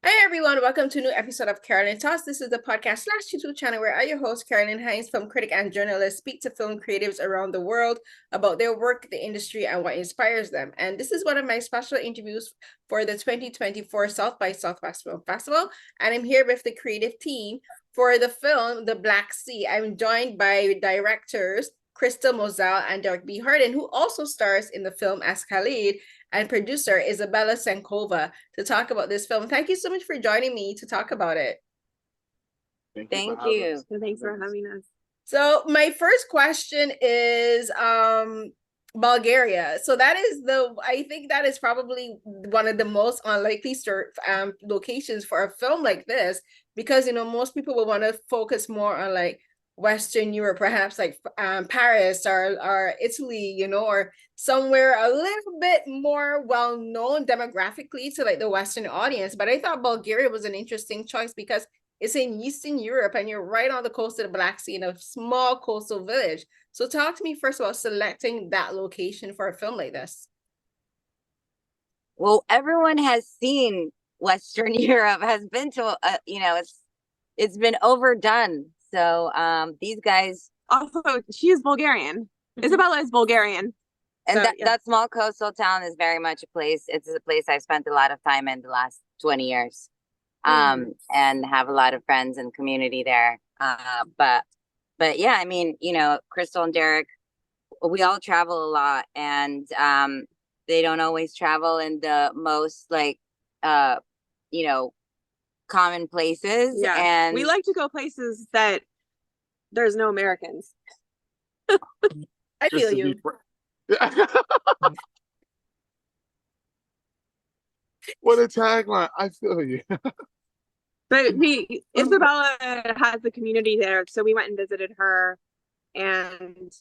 Hi everyone, welcome to a new episode of Carolyn Talks. This is the podcast slash YouTube channel where I, your host, Carolyn Hines, film critic and journalist, speak to film creatives around the world about their work, the industry, and what inspires them. And this is one of my special interviews for the 2024 South by Southwest Film Festival. And I'm here with the creative team for the film, The Black Sea. I'm joined by directors Crystal Moselle and Derrick B. Harden, who also stars in the film as Khalid, and producer Izabella Tsenkova to talk about this film. Thank you so much for joining me to talk about it. Thank you. Thanks for having us. So my first question is Bulgaria. So that is I think that is probably one of the most unlikely locations for a film like this, because most people will want to focus more on like Western Europe, perhaps like Paris or Italy, or somewhere a little bit more well-known demographically to like the Western audience. But I thought Bulgaria was an interesting choice because it's in Eastern Europe and you're right on the coast of the Black Sea in a small coastal village. So talk to me first about selecting that location for a film like this. Well, everyone has seen Western Europe, has been to, it's been overdone. So these guys. Also, she is Bulgarian. Izabella is Bulgarian. And so, that small coastal town is very much a place. It's a place I've spent a lot of time in the last 20 years. And have a lot of friends and community there. But yeah, I mean, Crystal and Derrick, we all travel a lot, and they don't always travel in the most common places. Yeah. And we like to go places that there's no Americans. I feel you. What a tagline. I feel you. But Izabella has the community there, so we went and visited her, and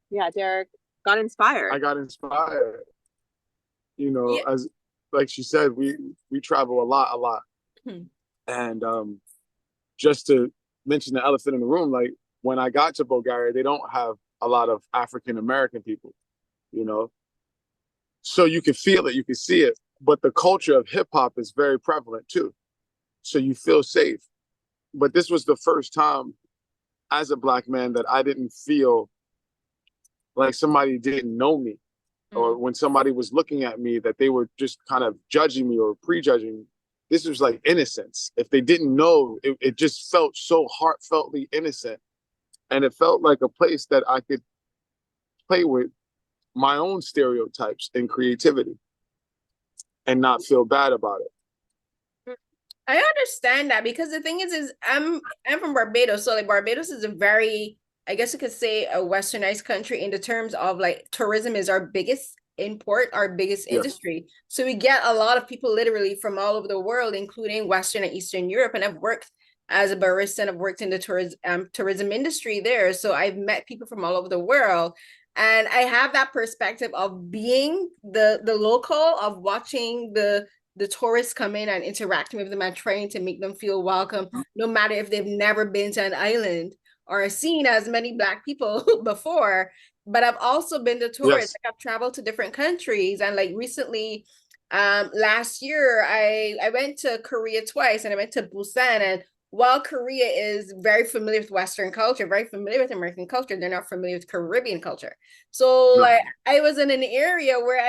yeah, Derrick got inspired. I got inspired. As like she said, we travel a lot. And just to mention the elephant in the room, like when I got to Bulgaria, they don't have a lot of African American people, so you can feel it, you can see it, but the culture of hip hop is very prevalent too. So you feel safe. But this was the first time as a Black man that I didn't feel like somebody didn't know me, or when somebody was looking at me that they were just kind of judging me or prejudging me. This was like innocence. If they didn't know, it just felt so heartfeltly innocent. And it felt like a place that I could play with my own stereotypes and creativity and not feel bad about it. I understand that, because the thing is I'm from Barbados. So like Barbados is a very, I guess you could say, a westernized country in the terms of like tourism is our biggest import, our biggest industry. So we get a lot of people literally from all over the world, including Western and Eastern Europe. And I've worked as a barista and I've worked in the tourism industry there. So I've met people from all over the world. And I have that perspective of being the local, of watching the tourists come in and interacting with them and trying to make them feel welcome, no matter if they've never been to an island or seen as many Black people before. But I've also been the tourist. Like I've traveled to different countries, and like recently, last year, I went to Korea twice, and I went to Busan. And while Korea is very familiar with Western culture, very familiar with American culture, they're not familiar with Caribbean culture. So like I was in an area where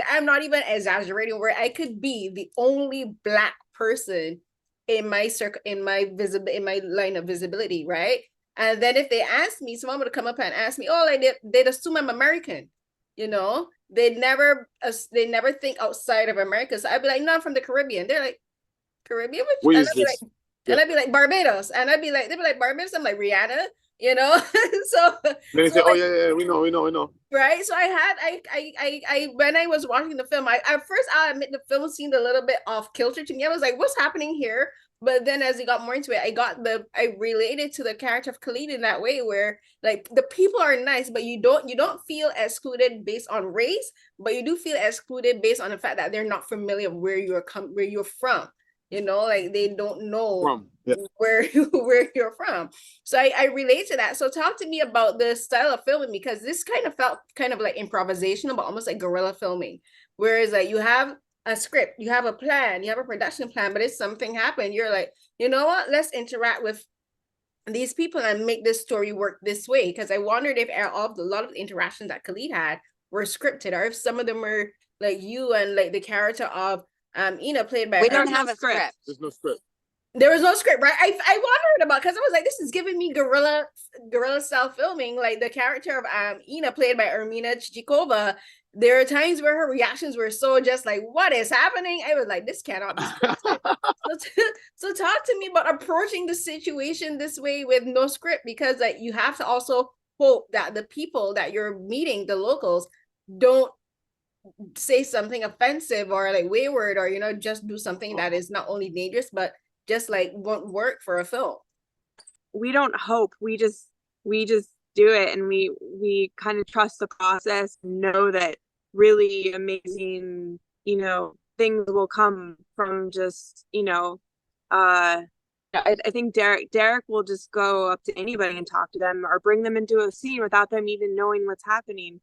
I'm not even exaggerating, where I could be the only Black person in my circle, in my line of visibility, right? And then if they ask me, someone would come up and ask me, oh, like they'd assume I'm American, they'd never think outside of America. So I'd be like, no, I'm from the Caribbean. They're like, Caribbean? And I'd be like, Barbados. And they'd be like, Barbados? I'm like, Rihanna, So they say, oh yeah, we know. Right. So I when I was watching the film, I'll admit the film seemed a little bit off kilter to me. I was like, what's happening here? But then as I got more into it, I related to the character of Khalid in that way, where like the people are nice, but you don't feel excluded based on race, but you do feel excluded based on the fact that they're not familiar where you're from. Like they don't know where you're from. So I relate to that. So talk to me about the style of filming, because this kind of felt kind of like improvisational, but almost like guerrilla filming. Whereas like you have a script, you have a plan, you have a production plan, but if something happened, you're like, you know what, let's interact with these people and make this story work this way. Because I wondered if a lot of the interactions that Khalid had were scripted, or if some of them were like you and like the character of Ina played by We her. don't have a script. There's no script. There was no script, right? I wondered about, because I was like, this is giving me guerrilla style filming. Like the character of Ina played by Irmena Chichikova. There are times where her reactions were so just like, what is happening? I was like, this cannot be scripted. So talk to me about approaching the situation this way with no script, because like you have to also hope that the people that you're meeting, the locals, don't say something offensive or like wayward, or just do something that is not only dangerous but just like won't work for a film. We don't hope, we just do it, and we kind of trust the process, and know that really amazing things will come from just I think Derrick will just go up to anybody and talk to them, or bring them into a scene without them even knowing what's happening.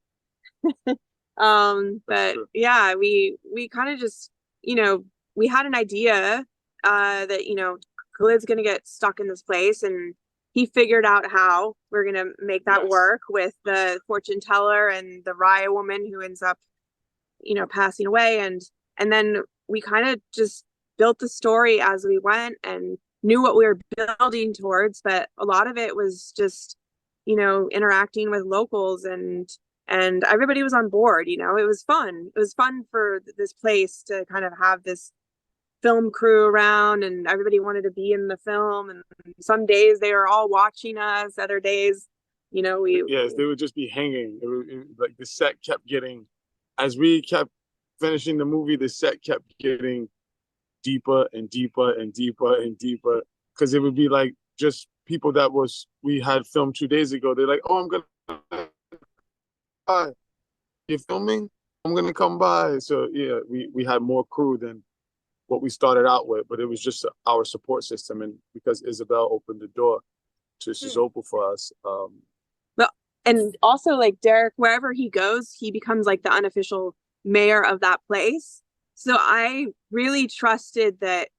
But yeah, we kind of just we had an idea that Khalid's gonna get stuck in this place, and he figured out how we're gonna make that work with the fortune teller and the Raya woman who ends up passing away, and then we kind of just built the story as we went and knew what we were building towards. But a lot of it was just interacting with locals, and everybody was on board. It was fun for this place to kind of have this film crew around, and everybody wanted to be in the film, and some days they were all watching us, other days they would just be hanging. Like the set kept getting, as we kept finishing the movie, the set kept getting deeper and deeper and deeper and deeper, because it would be like just people that we had filmed 2 days ago. They're like, oh, I'm gonna by. You're filming? I'm gonna come by. So yeah, we had more crew than what we started out with, but it was just our support system, and because Izabella opened the door to Shizuoka for us. Well, and also like Derrick, wherever he goes, he becomes like the unofficial mayor of that place. So I really trusted that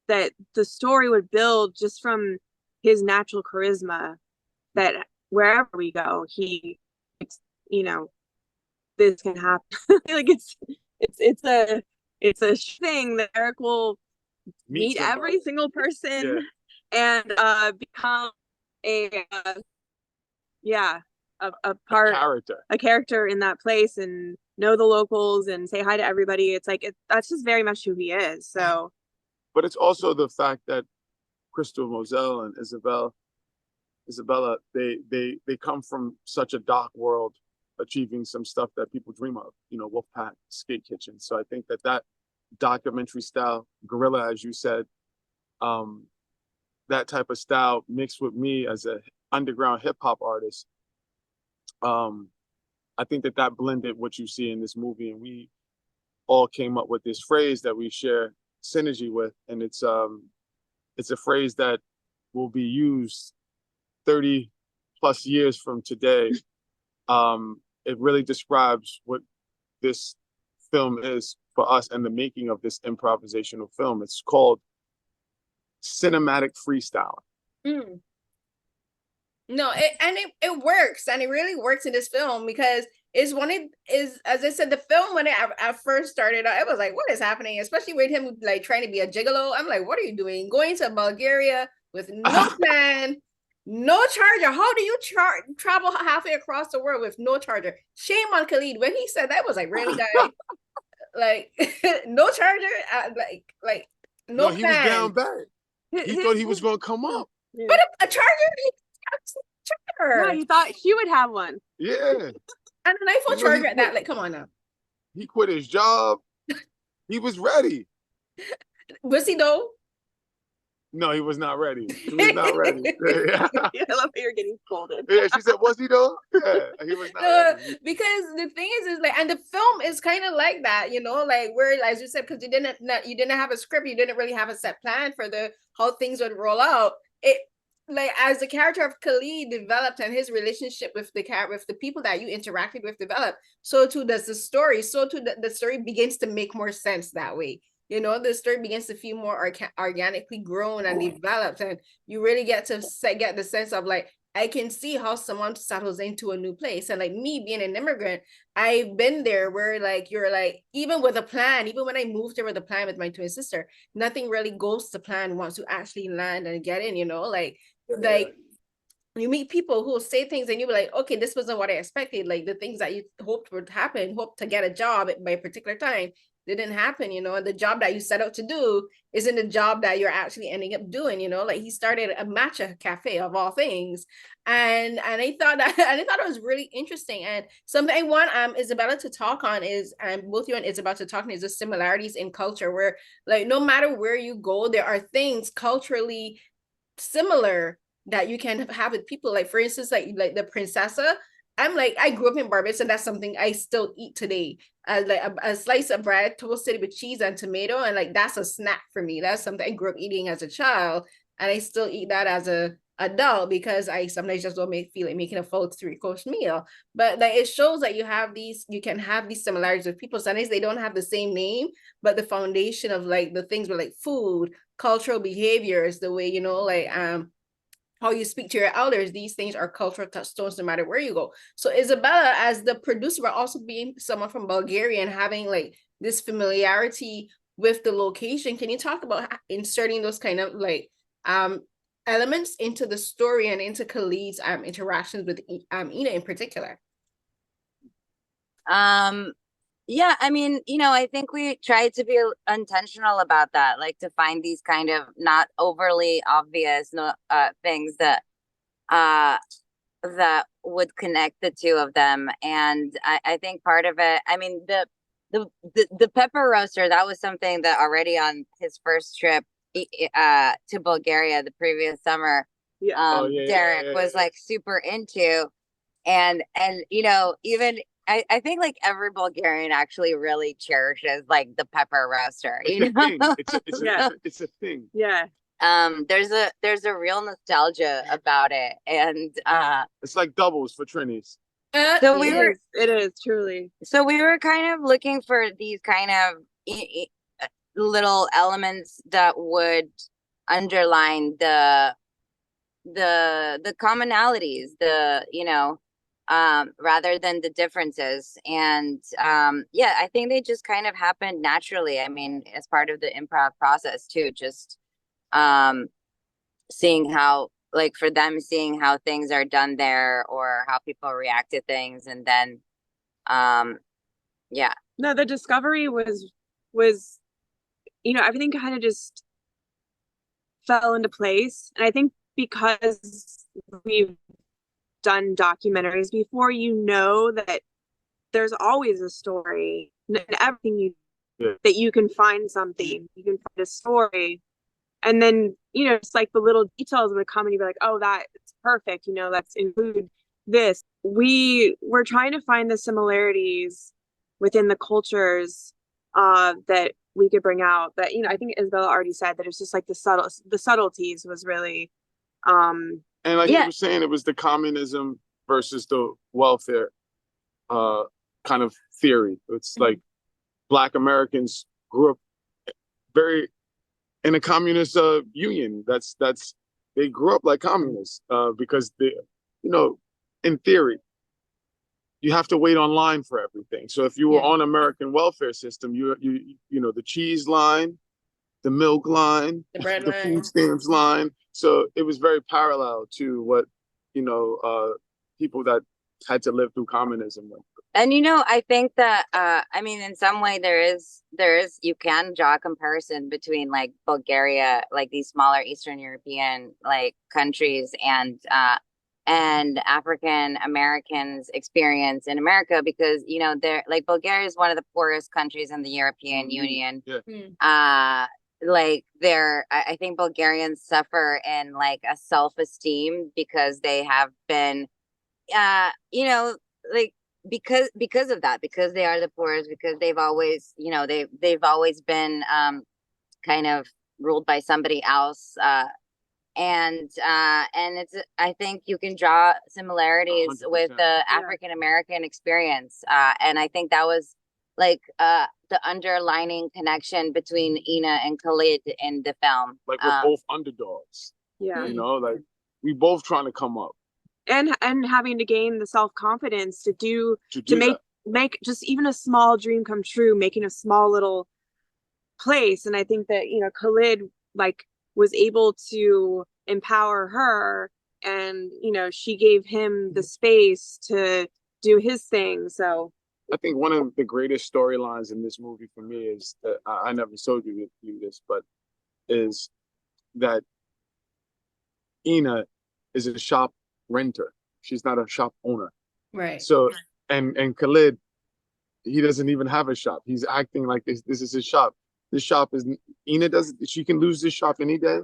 the story would build just from his natural charisma, that wherever we go, this can happen. Like it's a thing that Derrick will meet every single person and become a character in that place, and know the locals and say hi to everybody. It's like that's just very much who he is. So, but it's also the fact that Crystal Moselle and Izabella, they come from such a dark world, achieving some stuff that people dream of, Wolfpack, Skate Kitchen. So I think that documentary style, guerrilla, as you said, that type of style mixed with me as a underground hip hop artist, I think that blended what you see in this movie, and we all came up with this phrase that we share synergy with, and it's a phrase that will be used 30 plus years from today. It really describes what this film is for us and the making of this improvisational film. It's called cinematic freestyle. No, it works, and it really works in this film, because as I said, the film when it at first started out, it was like, what is happening? Especially with him like trying to be a gigolo. I'm like, what are you doing? Going to Bulgaria with no plan, no charger. How do you travel halfway across the world with no charger? Shame on Khalid. When he said that, I was like, really, guy? Like no charger, like no plan. He was down bad. He thought he was gonna come up. Yeah. But a charger. Yeah, you thought he would have one. Yeah. And an iPhone charger at that. Like, come on now. He quit his job. He was ready. Was he though? No, he was not ready. He was not ready. Yeah. I love how you're getting scolded. Yeah, she said, was he though? Yeah, he was not ready. Because the thing is like, and the film is kind of like that, like where, as you said, because you didn't have a script, you didn't really have a set plan for how things would roll out. like as the character of Khalid developed and his relationship with the people that you interacted with developed, so too does the story. So too the story begins to make more sense that way. You know, the story begins to feel more organically grown and developed, and you really get to get the sense of like, I can see how someone settles into a new place. And like me being an immigrant, I've been there where like you're like, even with a plan, even when I moved there with a plan with my twin sister, nothing really goes to plan once you actually land and get in, you know, like you meet people who will say things and you'll be like, okay, this wasn't what I expected. Like the things that you hoped would happen, hope to get a job by a particular time, didn't happen, you know, and the job that you set out to do isn't the job that you're actually ending up doing, you know, like he started a matcha cafe of all things. And I thought that and I thought it was really interesting. And something I want Izabella to talk on is, and both you and Izabella to talk on, is the similarities in culture where like no matter where you go, there are things culturally similar that you can have with people. Like for instance, like the princessa. I'm like, I grew up in Barbados, and that's something I still eat today. Like a slice of bread toasted with cheese and tomato, and like that's a snack for me. That's something I grew up eating as a child, and I still eat that as a adult because I sometimes just don't feel like making a full 3-course meal. But like it shows that you can have these similarities with people. Sometimes they don't have the same name, but the foundation of like the things with like food, cultural behaviors, the way, you know, like how you speak to your elders, these things are cultural touchstones no matter where you go. So Izabella, as the producer, but also being someone from Bulgaria and having like this familiarity with the location, can you talk about inserting those kind of like elements into the story and into Khalid's interactions with Ina in particular? Yeah, I mean, you know, I think we tried to be intentional about that, like to find these kind of not overly obvious things that that would connect the two of them. And I think part of it, I mean, the pepper roaster, that was something that already on his first trip to Bulgaria the previous summer, Derrick was like super into. And you know, even I think like every Bulgarian actually really cherishes like the pepper roaster. You know, it's a thing. Yeah. There's a real nostalgia about it, and it's like doubles for Trinis. So it is truly. So we were kind of looking for these kind of little elements that would underline the commonalities, you know, rather than the differences. And yeah, I think they just kind of happened naturally. I mean, as part of the improv process too, just seeing how, like for them, seeing how things are done there or how people react to things. And then yeah. No, the discovery was, you know, everything kind of just fell into place. And I think because we've done documentaries before, you know that there's always a story in everything that you can find something, you can find a story. And then, you know, it's like the little details of the comedy, be like, oh, that's perfect, you know, let's include this. We're trying to find the similarities within the cultures that we could bring out. But, you know, I think Izabella already said that it's just like the subtleties was really and like you were saying, it was the communism versus the welfare kind of theory. It's like Black Americans grew up very in a communist union. That's they grew up like communists because they, you know, in theory, you have to wait online for everything. So if you were on American welfare system, you know, the cheese line, the milk line, the food stamps line. So it was very parallel to what, you know, people that had to live through communism went through. And, you know, I think that, I mean, in some way there is, you can draw a comparison between like Bulgaria, like these smaller Eastern European like countries and African Americans experience in America, because, you know, they're like, Bulgaria is one of the poorest countries in the European Union. Like I think Bulgarians suffer in like a self-esteem because they have been, you know, like, because of that, because they are the poorest, because they've always, you know, they've always been kind of ruled by somebody else, and it's, I think you can draw similarities with 100%. the African American experience, and I think that was like the underlining connection between Ina and Khalid in the film. Like we're both underdogs. Yeah. You know, like we both trying to come up. And having to gain the self-confidence to that. make just even a small dream come true, making a small little place. And I think that, you know, Khalid like was able to empower her, and, you know, she gave him the space to do his thing. So I think one of the greatest storylines in this movie for me is that I never told you this, but is that Ina is a shop renter. She's not a shop owner. Right. So and Khalid, he doesn't even have a shop. He's acting like this is his shop. This shop is Ina she can lose this shop any day,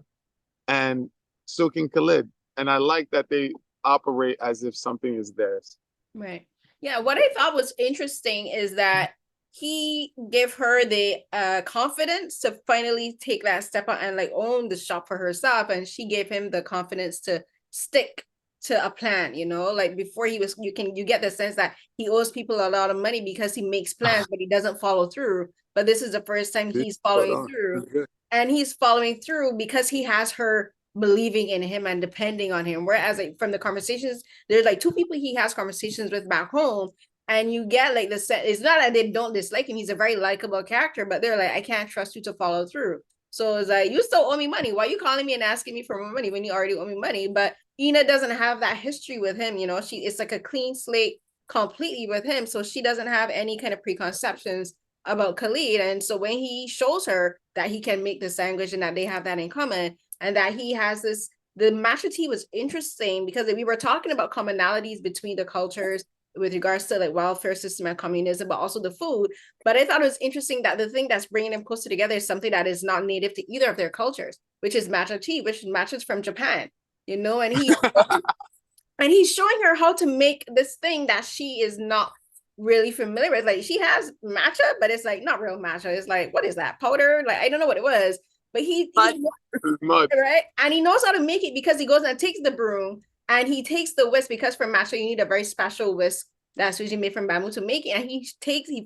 and so can Khalid. And I like that they operate as if something is theirs. Right. Yeah, what I thought was interesting is that he gave her the confidence to finally take that step out and like own the shop for herself, and she gave him the confidence to stick to a plan, you know, like before you get the sense that he owes people a lot of money because he makes plans but he doesn't follow through. But this is the first time he's following through, and he's following through because he has her believing in him and depending on him. Whereas like from the conversations, there's like two people he has conversations with back home, and you get like the set. It's not that they don't dislike him; he's a very likable character, but they're like, I can't trust you to follow through. So it's like, you still owe me money. Why are you calling me and asking me for more money when you already owe me money? But Ina doesn't have that history with him, you know. It's like a clean slate completely with him, so she doesn't have any kind of preconceptions about Khalid. And so when he shows her that he can make the sandwich and that they have that in common, and that he has this, the matcha tea was interesting because we were talking about commonalities between the cultures with regards to like welfare system and communism, but also the food. But I thought it was interesting that the thing that's bringing them closer together is something that is not native to either of their cultures, which is matcha tea, which matches from Japan, you know. And he's showing her how to make this thing that she is not really familiar with. Like, she has matcha, but it's like not real matcha. It's like, what is that, powder? Like, I don't know what it was, but he right, and he knows how to make it because he goes and takes the broom and he takes the whisk, because for matcha you need a very special whisk that's usually made from bamboo to make it. And he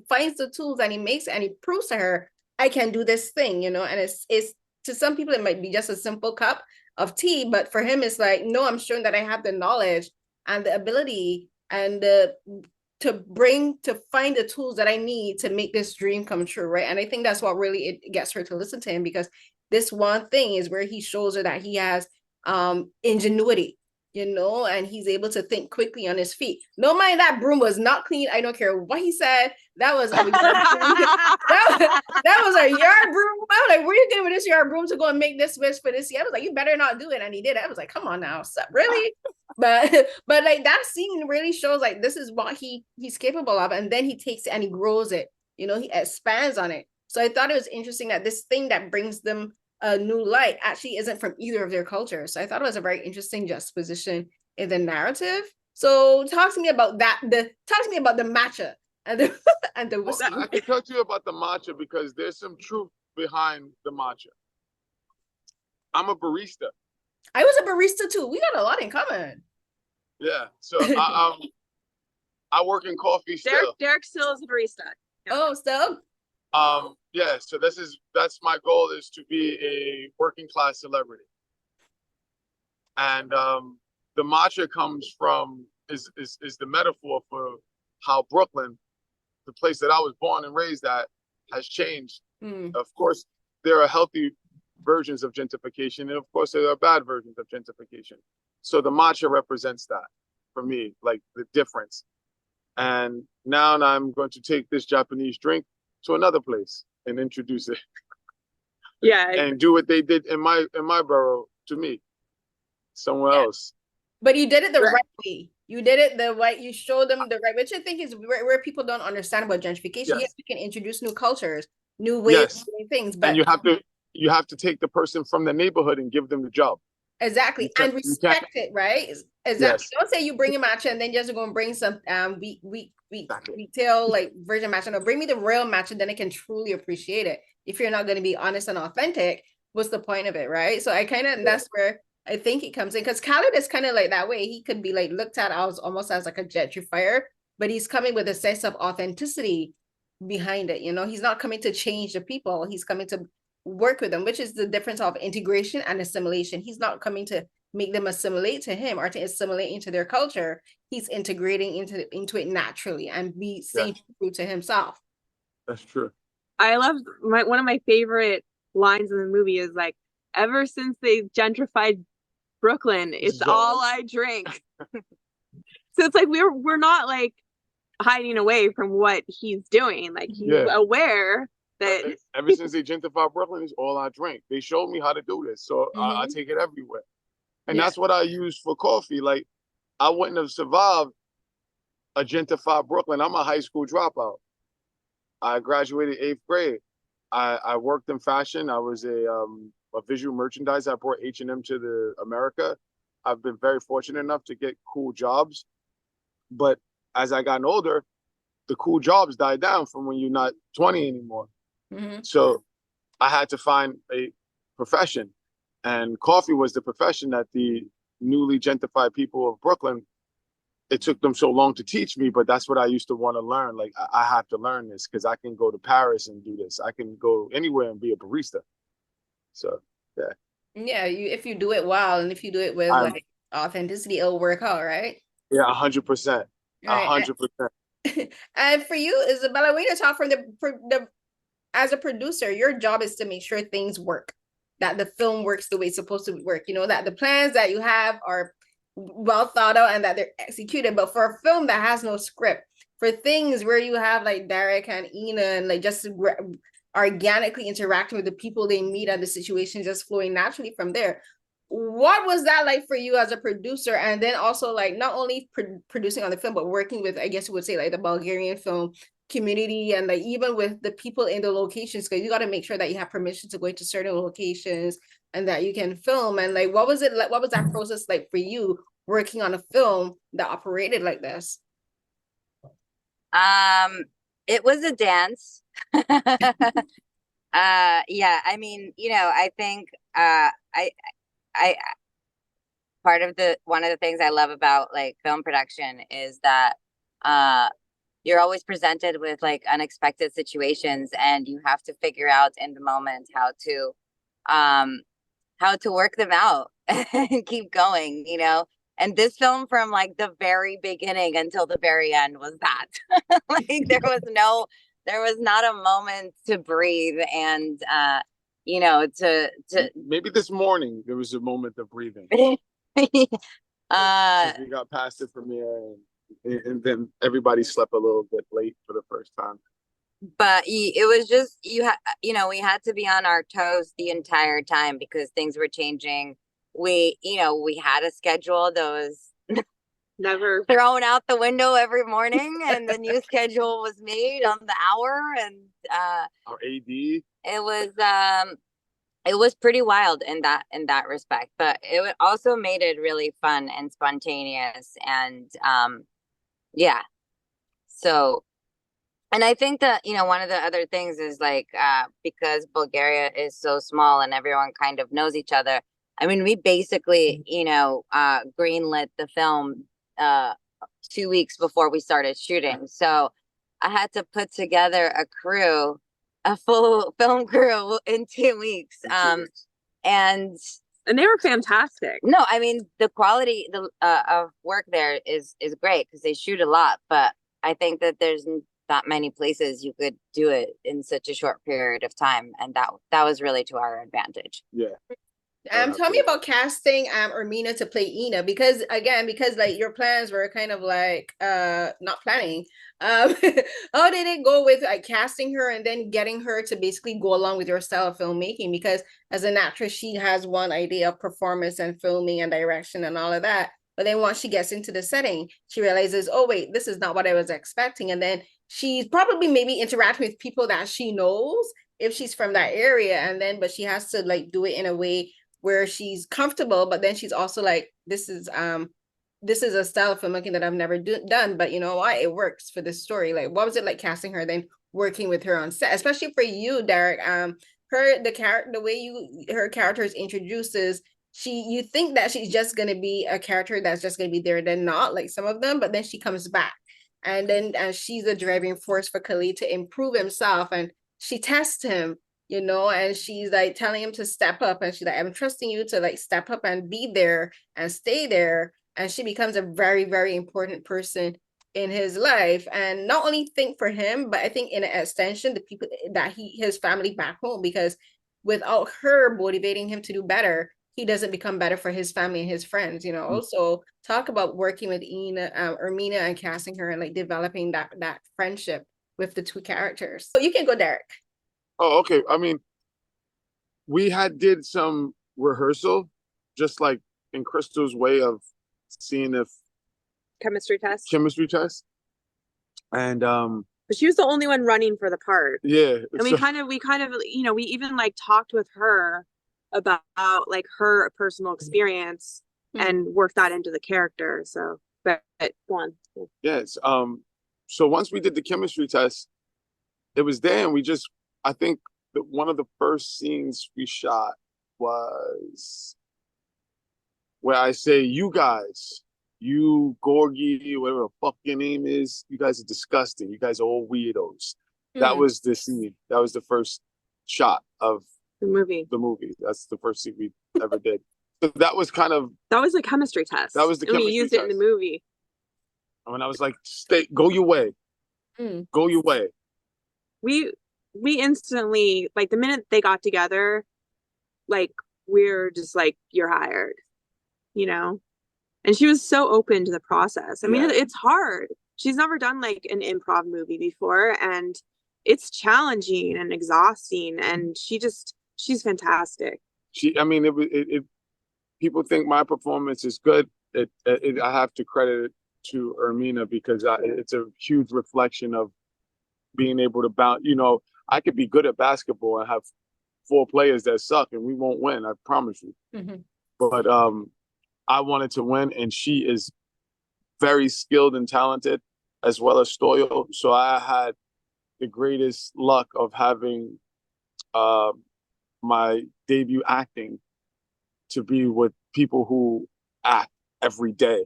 finds the tools and he makes it, and he proves to her, I can do this thing, you know. And it's to some people it might be just a simple cup of tea, but for him it's like, no, I'm showing that I have the knowledge and the ability and to find the tools that I need to make this dream come true, right? And I think that's what really it gets her to listen to him, because this one thing is where he shows her that he has ingenuity, you know, and he's able to think quickly on his feet. No mind that broom was not clean. I don't care what he said. That was a yard broom. that was a yard broom. I was like, where are you getting with this yard broom to go and make this wish for this year? I was like, you better not do it. And he did it. I was like, come on now, really? But like that scene really shows like this is what he's capable of. And then he takes it and he grows it, you know, he expands on it. So I thought it was interesting that this thing that brings them a new light actually isn't from either of their cultures. So I thought it was a very interesting juxtaposition in the narrative. So talk to me about that. Talk to me about the matcha and the whiskey. I can talk to you about the matcha because there's some truth behind the matcha. I'm a barista. I was a barista too. We got a lot in common. Yeah. So I work in coffee still. Derrick still is a barista. Yeah. Oh, still? Yeah, so that's my goal, is to be a working class celebrity. And the matcha comes from is the metaphor for how Brooklyn, the place that I was born and raised at, has changed. Of course, there are healthy versions of gentrification, and of course there are bad versions of gentrification. So the matcha represents that for me, like the difference. And now I'm going to take this Japanese drink to another place and introduce it. Yeah. And do what they did in my borough to me somewhere else. But you did it the right way. You did it the way you showed them the right, which I think is where people don't understand about gentrification. Yes, you can introduce new cultures, new ways of doing things, but and you have to take the person from the neighborhood and give them the job. Exactly. And respect it, right? Exactly. Yes. Don't say you bring a matcha and then just go and bring some retail like virgin matcha. No, bring me the real matcha, then I can truly appreciate it. If you're not going to be honest and authentic, what's the point of it, right? So I kind of that's where I think it comes in because Khalid is kind of like that way. He could be like looked at as almost as like a gentrifier, but he's coming with a sense of authenticity behind it. You know, he's not coming to change the people. He's coming to work with them, which is the difference of integration and assimilation. He's not coming to make them assimilate to him or to assimilate into their culture. He's integrating into it naturally and be staying true to himself. That's true. I love one of my favorite lines in the movie is like, ever since they gentrified Brooklyn, it's all I drink. So it's like we're not like hiding away from what he's doing. Like he's aware that ever since they gentrified Brooklyn, it's all I drink. They showed me how to do this, so I take it everywhere. And that's what I use for coffee. Like I wouldn't have survived a gentrified Brooklyn. I'm a high school dropout. I graduated 8th grade. I worked in fashion. I was a visual merchandiser. I brought H&M to America. I've been very fortunate enough to get cool jobs. But as I got older, the cool jobs died down from when you're not 20 anymore. So I had to find a profession. And coffee was the profession that the newly gentrified people of Brooklyn, it took them so long to teach me, but that's what I used to want to learn. Like, I have to learn this because I can go to Paris and do this. I can go anywhere and be a barista. So, yeah. Yeah, if you do it well and if you do it with like authenticity, it'll work out, right? Yeah, 100%. 100%. And for you, Izabella, we need to talk as a producer, your job is to make sure things work, that the film works the way it's supposed to work, you know, that the plans that you have are well thought out and that they're executed. But for a film that has no script, for things where you have like Derrick and Ina and like just organically interacting with the people they meet and the situation just flowing naturally from there, what was that like for you as a producer? And then also like not only producing on the film, but working with, I guess you would say, like the Bulgarian film community and like even with the people in the locations, because you got to make sure that you have permission to go into certain locations and that you can film. And like what was it like, what was that process like for you working on a film that operated like this? It was a dance. Yeah, I mean, you know, I think I one of the things I love about like film production is that you're always presented with like unexpected situations and you have to figure out in the moment how to work them out and keep going, you know. And this film from like the very beginning until the very end was that. Like there was not a moment to breathe and you know, to maybe this morning there was a moment of breathing. We got past the premiere and then everybody slept a little bit late for the first time. But it was just you know, we had to be on our toes the entire time because things were changing. We had a schedule that was never thrown out the window every morning, and the new schedule was made on the hour. And our AD, it was pretty wild in that respect, but it also made it really fun and spontaneous. And yeah, so. And I think that, you know, one of the other things is like, because Bulgaria is so small and everyone kind of knows each other. I mean, we basically, you know, greenlit the film 2 weeks before we started shooting. So I had to put together a full film crew in 2 weeks. And they were fantastic. No, I mean, the quality of work there is great because they shoot a lot. But I think that there's not many places you could do it in such a short period of time. And that was really to our advantage. Yeah. Tell me about casting Irmena to play Ina, because like your plans were kind of like not planning. How did it go with like casting her and then getting her to basically go along with your style of filmmaking? Because as an actress, she has one idea of performance and filming and direction and all of that. But then once she gets into the setting, she realizes, oh wait, this is not what I was expecting. And then she's probably maybe interacting with people that she knows if she's from that area. And then, but she has to like do it in a way where she's comfortable, but then she's also like, this is a style of filmmaking that I've never done, but you know what, it works for this story. Like, what was it like casting her, then working with her on set, especially for you, Derrick? The way her character is introduced is you think that she's just gonna be a character that's just gonna be there, then not like some of them, but then she comes back. And she's the driving force for Khalid to improve himself. And she tests him, and she's like telling him to step up. And she's like, I'm trusting you to like step up and be there and stay there. And she becomes a very, very important person in his life. And not only think for him, but I think in an extension, the people that his family back home, because without her motivating him to do better, he doesn't become better for his family and his friends, Also talk about working with Irmena and casting her and like developing that friendship with the two characters. So you can go, Derrick. Oh, okay. I mean, we did some rehearsal, just like in Crystal's way of seeing if Chemistry test. And but she was the only one running for the part. Yeah. And we kind of, we even like talked with her about like her personal experience and work that into the character. So, but go on. Yes. So once we did the chemistry test, it was there, and I think that one of the first scenes we shot was where I say, you guys, you Gorgie, whatever the fuck your name is, you guys are disgusting. You guys are all weirdos. That was the scene. That was the first shot of the movie. That's the first scene we ever did. So that was a chemistry test. That was the chemistry test. We used it in the movie. And I was like, go your way. Go your way. We instantly, like the minute they got together, like we're just like, you're hired, And she was so open to the process. I mean, it's hard. She's never done like an improv movie before, and it's challenging and exhausting, and she's fantastic. People think my performance is good. I have to credit it to Irmena, because it's a huge reflection of being able to bounce. I could be good at basketball and have 4 players that suck and we won't win. I promise you. But I wanted to win, and she is very skilled and talented as well as loyal. So I had the greatest luck of having my debut acting to be with people who act every day.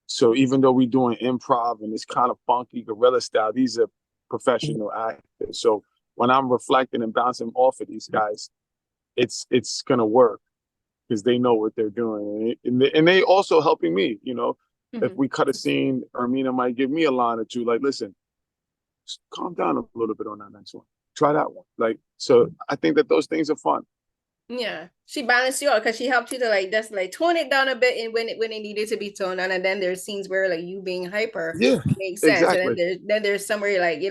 So even though we're doing improv and it's kind of funky guerrilla style, these are professional actors. So when I'm reflecting and bouncing off of these guys, it's gonna work, because they know what they're doing, and they also helping me. If we cut a scene, Irmena might give me a line or two, like, listen, just calm down a little bit on that next one. Try that one. Like, so I think that those things are fun. Yeah, she balanced you out, because she helped you to like just like tone it down a bit, and when it needed to be toned down. And then there's scenes where like you being hyper makes sense. Exactly. And then there's somewhere you're like,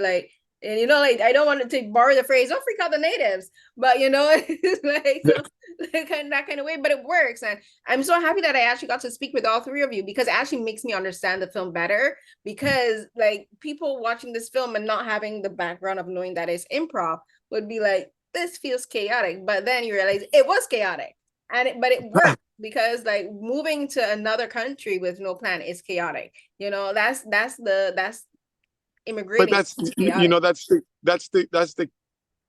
and like, I don't want to borrow the phrase, don't freak out the natives, but it's like, so, like that kind of way, but it works. And I'm so happy that I actually got to speak with all 3 of you, because it actually makes me understand the film better, because like people watching this film and not having the background of knowing that it's improv would be like, this feels chaotic, but then you realize it was chaotic, but it worked, because like moving to another country with no plan is chaotic. That's immigrating. But that's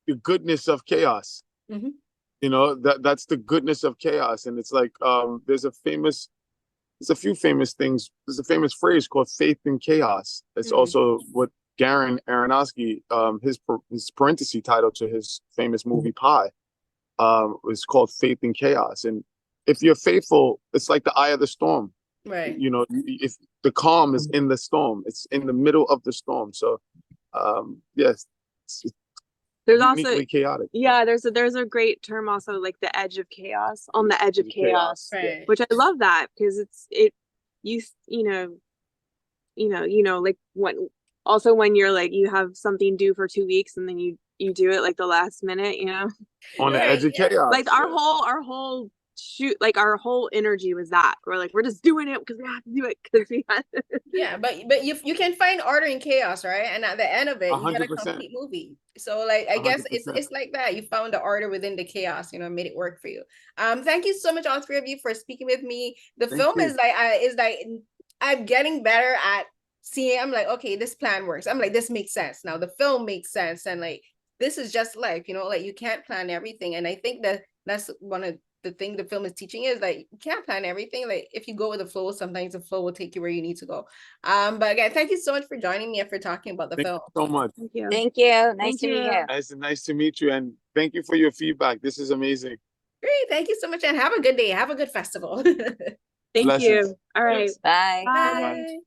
the goodness of chaos. That's the goodness of chaos. And it's like there's a few famous things. There's a famous phrase called faith in chaos. It's also what Darren Aronofsky, his parenthesis title to his famous movie Pi, was called Faith in Chaos. And if you're faithful, it's like the eye of the storm. Right. If the calm is in the storm, it's in the middle of the storm. So, yes, there's also chaotic. Yeah, there's a great term also, like the edge of chaos, on the edge of chaos, right. Which I love that, because like when you're like, you have something due for 2 weeks and then you do it like the last minute, on the edge of chaos. Like our whole shoot, like our whole energy was that we're like, we're just doing it because we have to do it, because we have yeah, but you can find order in chaos, right? And at the end of it, you 100%. get a complete movie. So like, I guess 100%. it's like that, you found the order within the chaos, made it work for you. Thank you so much, all 3 of you, for speaking with me. The film is like I'm getting better at seeing. I'm like, okay, this plan works. I'm like, this makes sense now. The film makes sense, and like, this is just life, like you can't plan everything. And I think that's one of the thing the film is teaching is like you can't plan everything. Like if you go with the flow, sometimes the flow will take you where you need to go. But again, thank you so much for joining me and for talking about the Thank film. you so much. Thank you. Thank you. Nice Thank to meet you. you. It's nice to meet you, and thank you for your feedback. This is amazing. Great, thank you so much, and have a good day. Have a good festival. Thank Blessings. you. All right. Bye. Bye. Bye.